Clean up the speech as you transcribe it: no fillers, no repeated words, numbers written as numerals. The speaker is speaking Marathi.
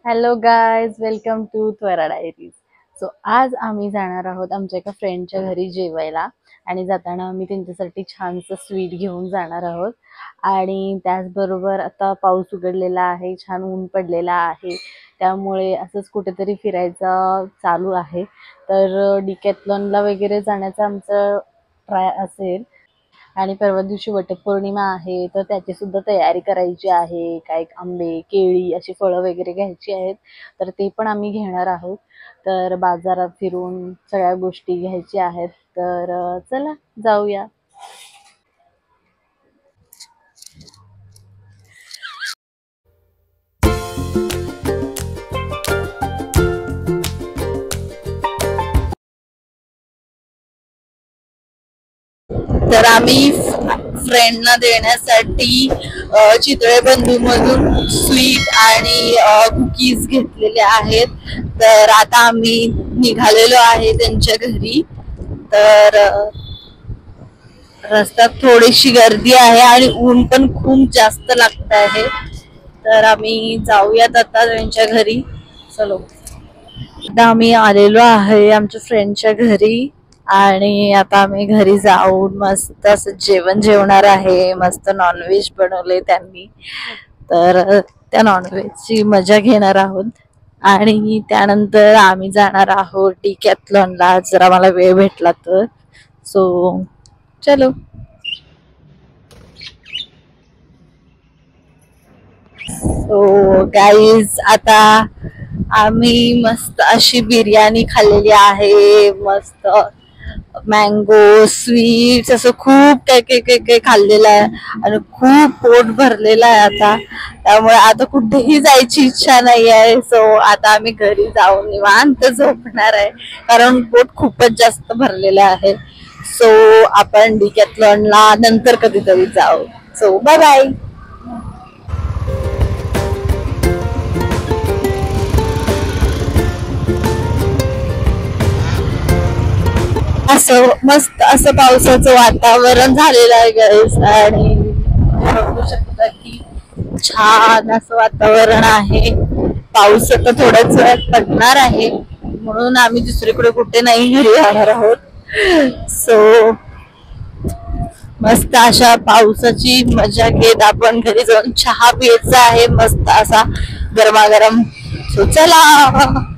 हॅलो गायज, वेलकम टू त्वरा डायरीज. सो आज आम्ही जाणार आहोत आमच्या एका फ्रेंडच्या घरी जेवायला आणि जाताना आम्ही त्यांच्यासाठी छानसं स्वीट घेऊन जाणार आहोत. आणि त्याचबरोबर आता पाऊस उघडलेला आहे, छान ऊन पडलेला आहे, त्यामुळे असंच कुठेतरी फिरायचं चालू आहे. तर डिकॅथलॉनला वगैरे जाण्याचा आमचं ट्राय असेल. आणि परवा दिवशी वटपौर्णिमा आहे, तर त्याची सुद्धा तयारी करायची आहे. काय आंबे, केळी अशी फळं वगैरे घ्यायची आहेत, तर ते पण आम्ही घेणार आहोत. तर बाजारात फिरून सगळ्या गोष्टी घ्यायच्या आहेत. तर चला जाऊया. तर आम्ही फ्रेंडना देण्यासाठी चितळे बंधू मधून स्वीट आणि कुकीज घेतलेले आहेत. तर आता आम्ही निघालेलो आहे त्यांच्या घरी. तर रस्त्यात थोडीशी गर्दी आहे आणि ऊन पण खूप जास्त लागत आहे. तर आम्ही जाऊयात आता त्यांच्या घरी. चलो, आता आम्ही आलेलो आहे आमच्या फ्रेंडच्या घरी आणि आता आम्ही घरी जाऊन मस्त असं जेवण जेवणार आहे. मस्त नॉनव्हेज बनवले त्यांनी, तर त्या नॉनव्हेजची मजा घेणार आहोत. आणि त्यानंतर आम्ही जाणार आहोत डिकॅथलॉनला, जर आम्हाला वेळ भेटला तर. सो चलो. सो गाईज, आता आम्ही मस्त अशी बिर्याणी खाल्लेली आहे. मस्त मँगो स्वीट्स असं खूप काही काही काही काही खाल्लेलं आहे आणि खूप पोट भरलेलं आहे आता. त्यामुळे आता कुठेही जायची इच्छा नाही आहे. सो आता आम्ही घरी जाऊन निवांत झोपणार आहे, कारण पोट खूपच जास्त भरलेलं आहे. सो आपण डिकॅथलॉनला नंतर कधीतरी जाऊ. So bye bye. असं मस्त असं पावसाचं वातावरण झालेलं आहे गाईस. आणि बघू शकता की छान असं वातावरण आहे. पाऊस आता थोड्याच वेळात पडणार आहे, म्हणून आम्ही दुसरीकडे कुठे नाही, घरी राहणार आहोत. सो मस्त अशा पावसाची मजा घेत आपण घरी जाऊन चहा प्यायचा आहे, मस्त असा गरमागरम. सो चला.